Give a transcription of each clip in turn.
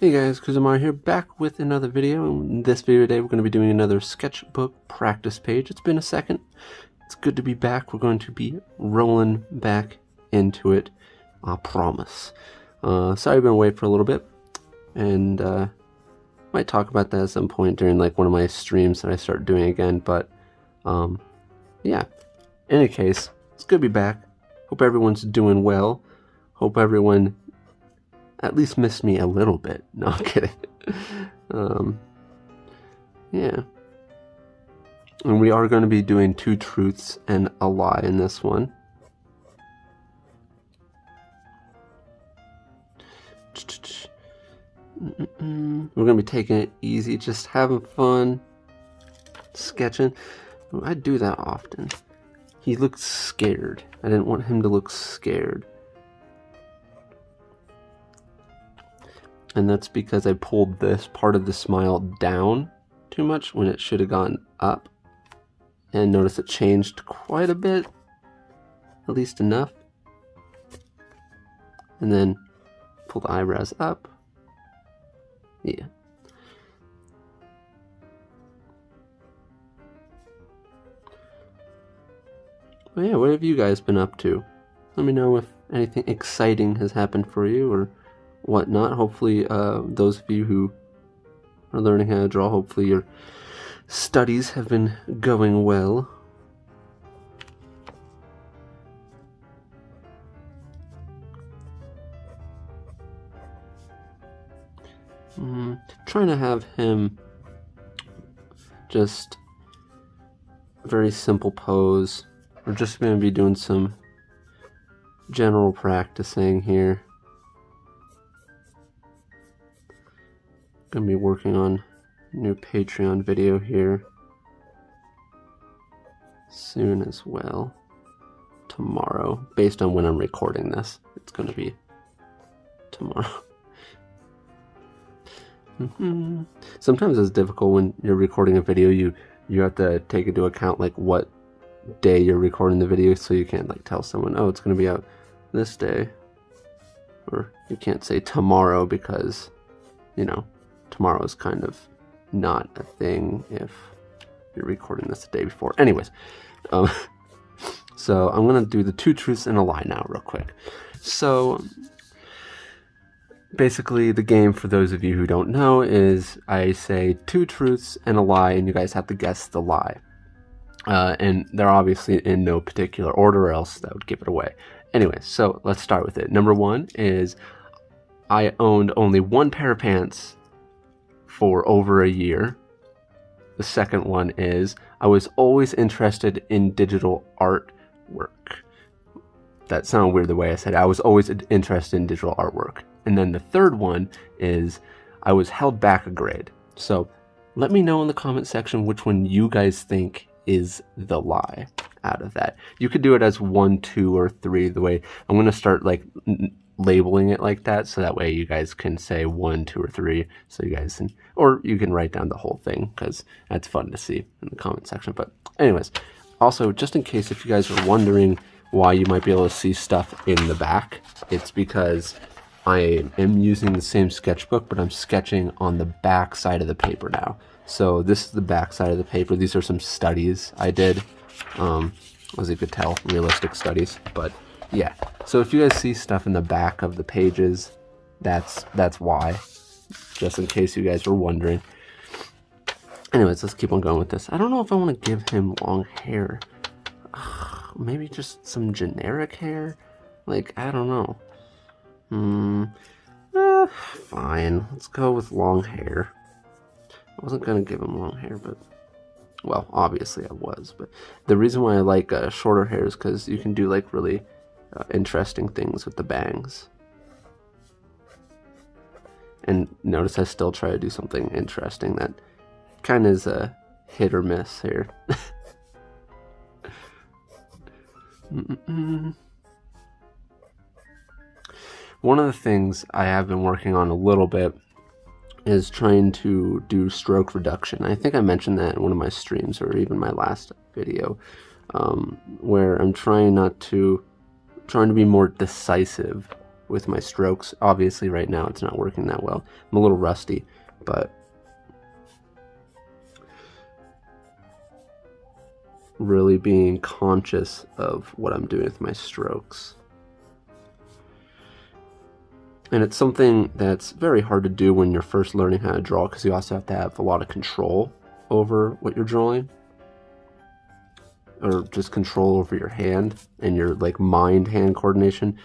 Hey guys, KUZO here, back with another video. In this video today we're going to be doing another sketchbook practice page. It's been a second. It's good to be back. We're going to be rolling back into it, I promise. Sorry I've been away for a little bit, and might talk about that at some point during like one of my streams that I start doing again, but yeah. In any case, it's good to be back. Hope everyone's doing well. Hope everyone at least missed me a little bit. No, I'm kidding. Yeah. And we are going to be doing 2 truths and a lie in this one. We're going to be taking it easy, just having fun, sketching. I do that often. He looks scared. I didn't want him to look scared. And that's because I pulled this part of the smile down too much when it should have gone up. And notice it changed quite a bit, at least enough. And then pull the eyebrows up. Yeah. Well, yeah, what have you guys been up to? Let me know if anything exciting has happened for you or whatnot. Hopefully those of you who are learning how to draw, hopefully your studies have been going well. Trying to have him just very simple pose. We're just going to be doing some general practicing here. Gonna be working on a new Patreon video here soon as well. Tomorrow, based on when I'm recording this, it's gonna be tomorrow. Sometimes it's difficult when you're recording a video. You have to take into account like what day you're recording the video, so you can't like tell someone, oh, it's gonna be out this day, or you can't say tomorrow because, you know, tomorrow is kind of not a thing if you're recording this the day before. Anyways, so I'm gonna do the 2 truths and a lie now real quick. So basically the game, for those of you who don't know, is I say 2 truths and a lie, and you guys have to guess the lie. And they're obviously in no particular order, or else that would give it away. Anyway, so let's start with it. Number 1 is I owned only 1 pair of pants for over a year. The second one is I was always interested in digital artwork. That sounded weird the way I said it. I was always interested in digital artwork. And then the third one is I was held back a grade. So let me know in the comment section which one you guys think is the lie out of that. You could do it as 1, 2, or 3. The way I'm going to start like labeling it like that, so that way you guys can say 1, 2, or 3, so you guys can, or you can write down the whole thing, because that's fun to see in the comment section. But anyways, also just in case if you guys are wondering why you might be able to see stuff in the back, it's because I am using the same sketchbook, but I'm sketching on the back side of the paper now. So this is the back side of the paper. These are some studies I did, as you could tell, realistic studies. But yeah, so if you guys see stuff in the back of the pages, that's why, just in case you guys were wondering. Anyways, let's keep on going with this. I don't know if I want to give him long hair. Maybe just some generic hair? Like, I don't know. Fine. Let's go with long hair. I wasn't going to give him long hair, but, well, obviously I was. But the reason why I like shorter hair is because you can do, like, really interesting things with the bangs. And notice I still try to do something interesting. That kind of is a hit or miss here. One of the things I have been working on a little bit is trying to do stroke reduction. I think I mentioned that in one of my streams, or even my last video, where I'm trying to be more decisive with my strokes. Obviously right now it's not working that well. I'm a little rusty, but really being conscious of what I'm doing with my strokes. And it's something that's very hard to do when you're first learning how to draw, because you also have to have a lot of control over what you're drawing, or just control over your hand and your like mind-hand coordination.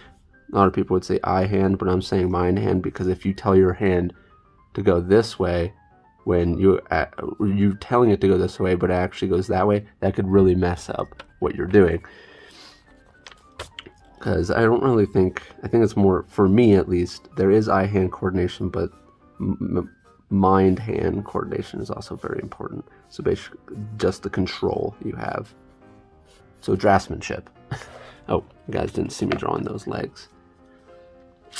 A lot of people would say eye-hand, but I'm saying mind-hand, because if you tell your hand to go this way when you're telling it to go this way, but it actually goes that way, that could really mess up what you're doing. Because I don't really think, I think it's more, for me at least, there is eye-hand coordination, but mind-hand coordination is also very important. So basically, just the control you have. So draftsmanship. Oh, you guys didn't see me drawing those legs.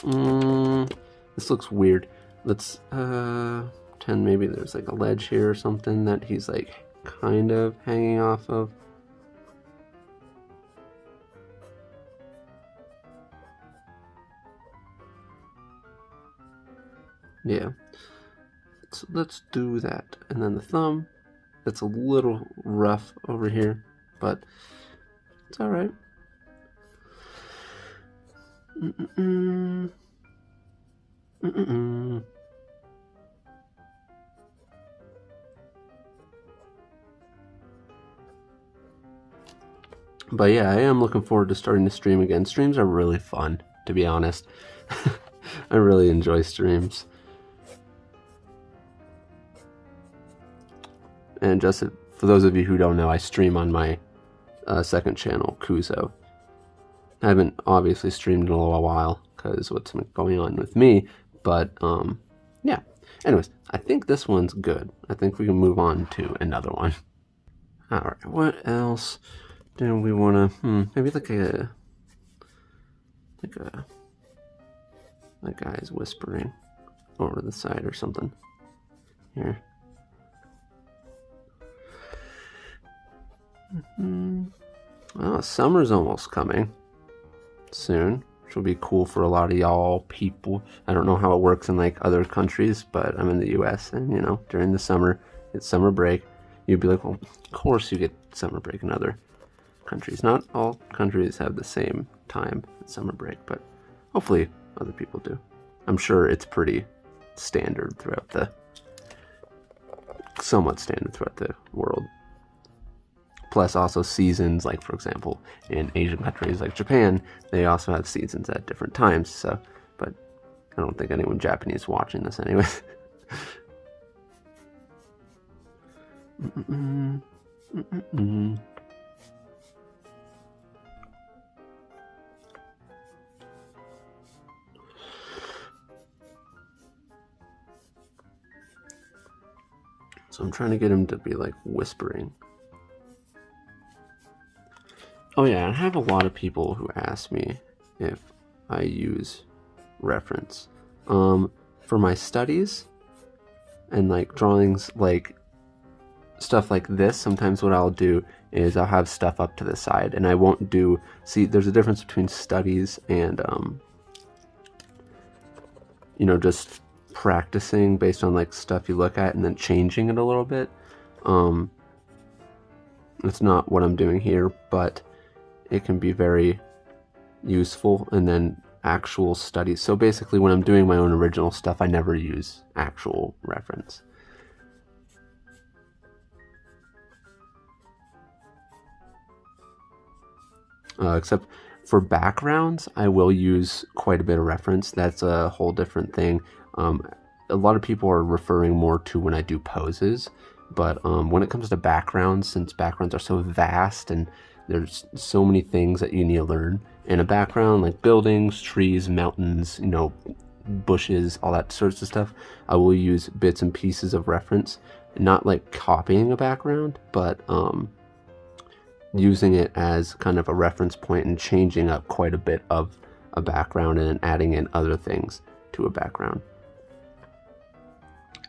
This looks weird. Let's pretend maybe there's like a ledge here or something that he's like kind of hanging off of. Yeah, so let's do that. And then the thumb, that's a little rough over here, but it's all right. But yeah, I am looking forward to starting to stream again. Streams are really fun, to be honest. I really enjoy streams. And just for those of you who don't know, I stream on my second channel, KUZO. I haven't obviously streamed in a little while because what's going on with me, but yeah. Anyways, I think this one's good. I think we can move on to another one. All right, what else do we want to? Maybe like a guy's whispering over the side or something. Here. Well, summer's almost coming soon, which will be cool for a lot of y'all people. I don't know how it works in like other countries, but I'm in the US, and you know, during the summer, it's summer break. You'd be like, well, of course you get summer break in other countries. Not all countries have the same time at summer break, but hopefully other people do. I'm sure it's pretty standard throughout the, somewhat standard throughout the world. Plus also seasons, like for example, in Asian countries like Japan, they also have seasons at different times, so, but I don't think anyone Japanese watching this anyway. So I'm trying to get him to be like whispering. Oh yeah, I have a lot of people who ask me if I use reference. For my studies and like drawings, like stuff like this, sometimes what I'll do is I'll have stuff up to the side and I won't do, see, there's a difference between studies and, you know, just practicing based on like stuff you look at and then changing it a little bit. That's not what I'm doing here, but it can be very useful. And then actual studies. So basically when I'm doing my own original stuff, I never use actual reference. Except for backgrounds, I will use quite a bit of reference. That's a whole different thing. A lot of people are referring more to when I do poses, but when it comes to backgrounds, since backgrounds are so vast and there's so many things that you need to learn in a background, like buildings, trees, mountains, you know, bushes, all that sorts of stuff, I will use bits and pieces of reference, not like copying a background, but using it as kind of a reference point and changing up quite a bit of a background and then adding in other things to a background.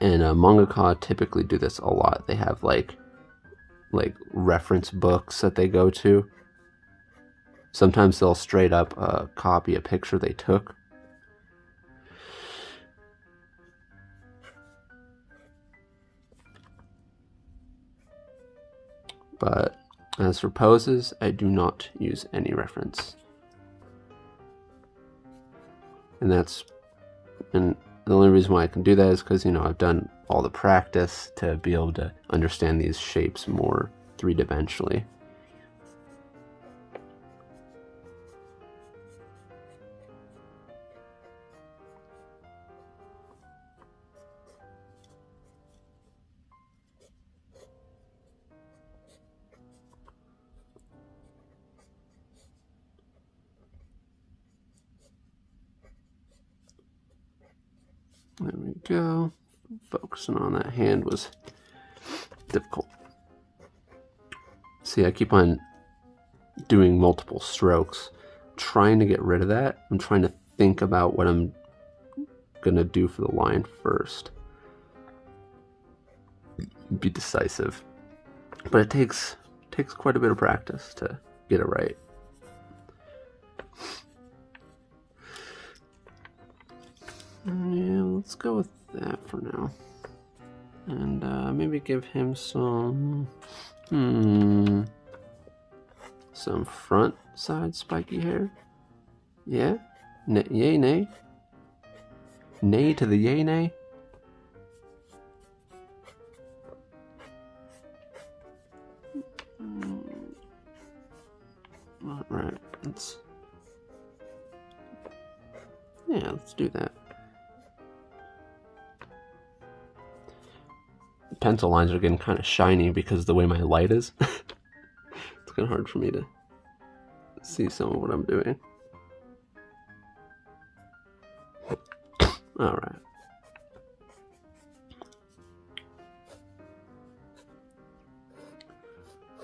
And mangaka typically do this a lot. They have like reference books that they go to. Sometimes they'll straight up copy a picture they took But as for poses, I do not use any reference. And the only reason why I can do that is because, you know, I've done all the practice to be able to understand these shapes more three-dimensionally. There we go. Focusing on that hand was difficult. See, I keep on doing multiple strokes, trying to get rid of that. I'm trying to think about what I'm gonna do for the line first. Be decisive. But it takes quite a bit of practice to get it right. Yeah, let's go with that for now. And maybe give him some front side spiky hair. Yeah? Yay, nay? Nay to the yay, nay? Alright, let's do that. Pencil lines are getting kind of shiny because of the way my light is. It's kind of hard for me to see some of what I'm doing. All right.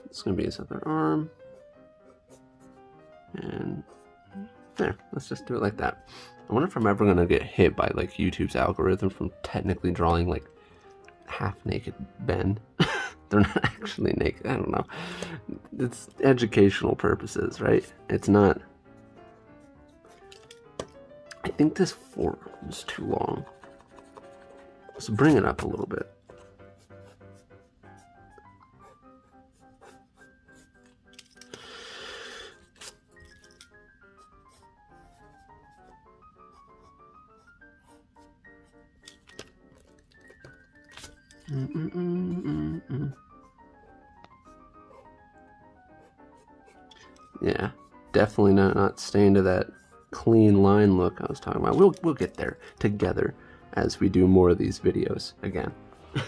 It's going to be his other arm. And there, let's just do it like that. I wonder if I'm ever going to get hit by like YouTube's algorithm from technically drawing like half-naked men. They're not actually naked. I don't know. It's educational purposes, right? It's not. I think this fork is too long. So bring it up a little bit. Yeah, definitely not staying to that clean line look I was talking about. We'll get there together as we do more of these videos again. I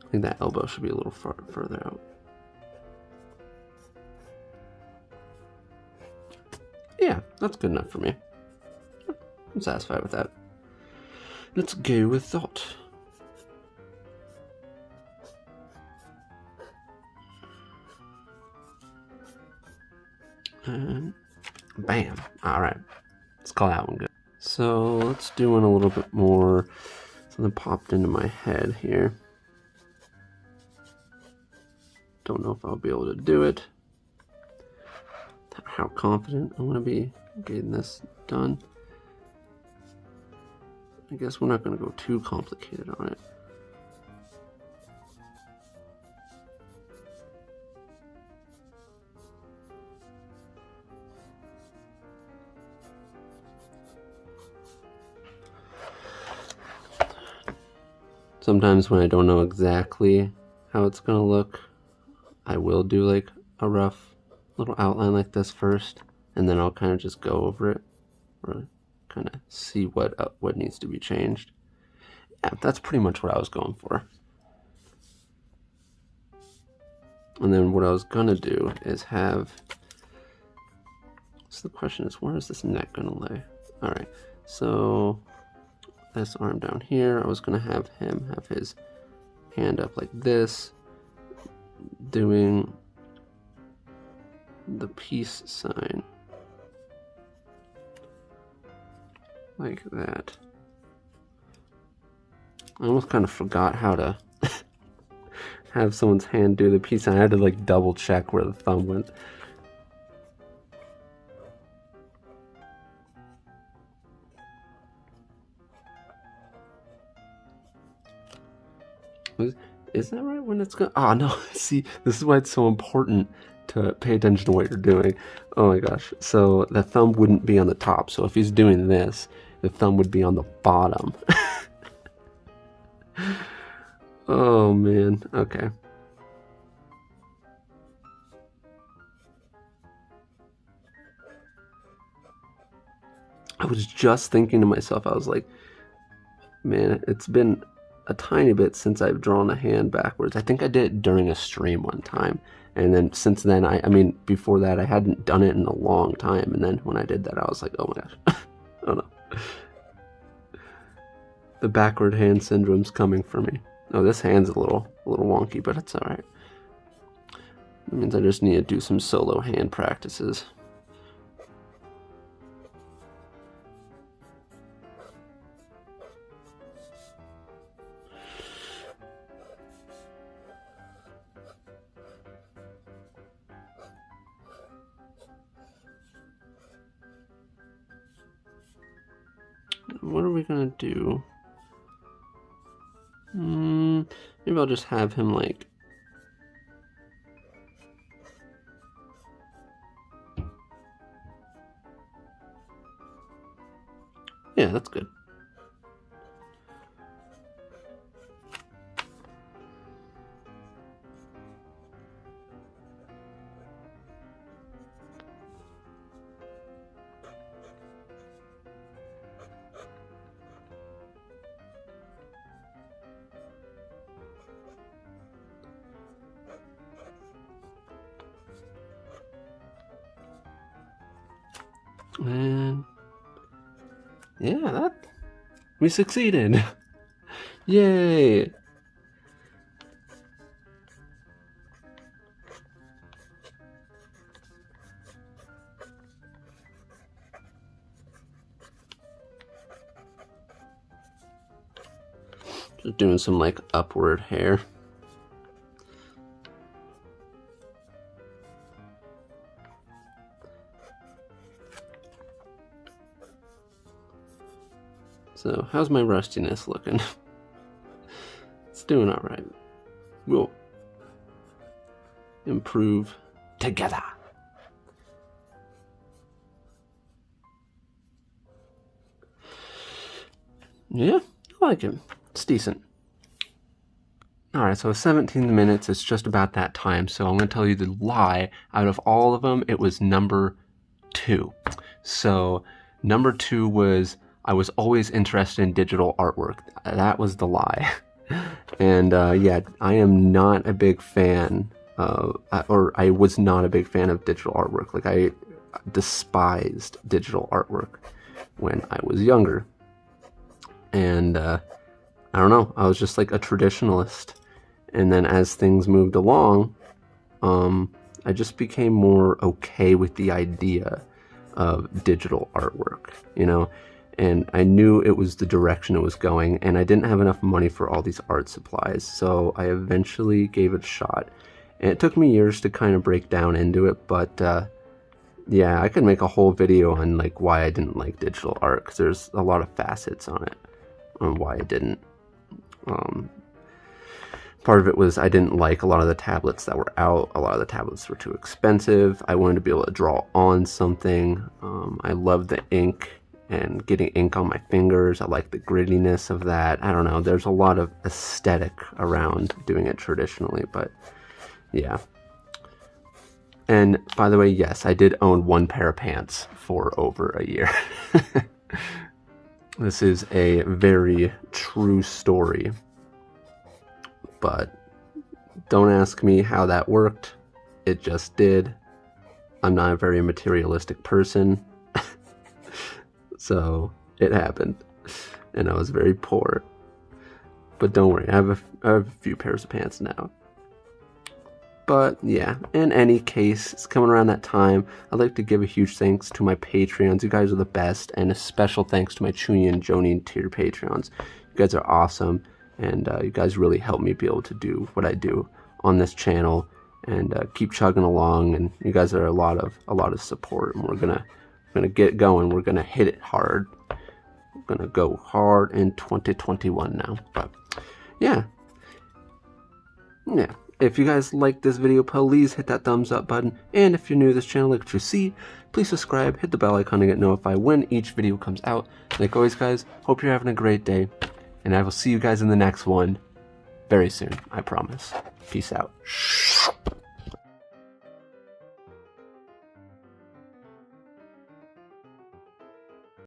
think that elbow should be a little further out. Yeah, that's good enough for me. I'm satisfied with that. Let's go with that. And bam. Alright. Let's call that one good. So let's do one a little bit more. Something popped into my head here. Don't know if I'll be able to do it. How confident I'm going to be getting this done. I guess we're not going to go too complicated on it. Sometimes when I don't know exactly how it's going to look, I will do like a rough little outline like this first, and then I'll kind of just go over it, or kind of see what needs to be changed. Yeah, that's pretty much what I was going for. And then what I was gonna do is have. So the question is, where is this neck gonna lay? All right, so this arm down here, I was gonna have him have his hand up like this, doing the peace sign like that. I almost kind of forgot how to have someone's hand do the peace sign. I had to like double check where the thumb went. Is that right when it's going? Oh, no. See, this is why it's so important to pay attention to what you're doing. Oh my gosh. So the thumb wouldn't be on the top. So if he's doing this, the thumb would be on the bottom. Oh man. Okay. I was just thinking to myself, I was like, man, it's been a tiny bit since I've drawn a hand backwards. I think I did it during a stream one time. And then since then, I mean, before that, I hadn't done it in a long time. And then when I did that, I was like, oh my gosh. Oh no. The backward hand syndrome's coming for me. Oh, this hand's a little wonky, but it's alright. That means I just need to do some solo hand practices. What are we gonna do? Maybe I'll just have him like... Yeah, that's good. And yeah, we succeeded. Yay! Just doing some like upward hair. So, how's my rustiness looking? It's doing alright. We'll improve together. Yeah, I like it. It's decent. Alright, so 17 minutes, it's just about that time, so I'm going to tell you the lie. Out of all of them, it was number 2. So, number 2 was... I was always interested in digital artwork. That was the lie. And yeah, I am not a big fan or I was not a big fan of digital artwork. Like I despised digital artwork when I was younger. And I don't know, I was just like a traditionalist. And then as things moved along, I just became more okay with the idea of digital artwork, you know? And I knew it was the direction it was going, and I didn't have enough money for all these art supplies, so I eventually gave it a shot. And it took me years to kind of break down into it, but yeah, I could make a whole video on like why I didn't like digital art, because there's a lot of facets on it, on why I didn't. Part of it was I didn't like a lot of the tablets that were out. A lot of the tablets were too expensive. I wanted to be able to draw on something. I love the ink and getting ink on my fingers. I like the grittiness of that. I don't know, there's a lot of aesthetic around doing it traditionally, but yeah. And by the way, yes, I did own one pair of pants for over a year. This is a very true story, but don't ask me how that worked. It just did. I'm not a very materialistic person. So it happened, and I was very poor. But don't worry, I have a few pairs of pants now. But yeah, in any case, it's coming around that time. I'd like to give a huge thanks to my Patreons. You guys are the best, and a special thanks to my Chuny and Jonin tier Patreons. You guys are awesome, and you guys really help me be able to do what I do on this channel, and keep chugging along. And you guys are a lot of support, and we're gonna get going. We're gonna hit it hard. We're gonna go hard in 2021 now. But yeah, Yeah. If you guys like this video, please hit that thumbs up button. And if you're new to this channel, like what you see, please subscribe, hit the bell icon to get notified when each video comes out. Like always, guys, hope you're having a great day. And I will see you guys in the next one very soon, I promise. Peace out.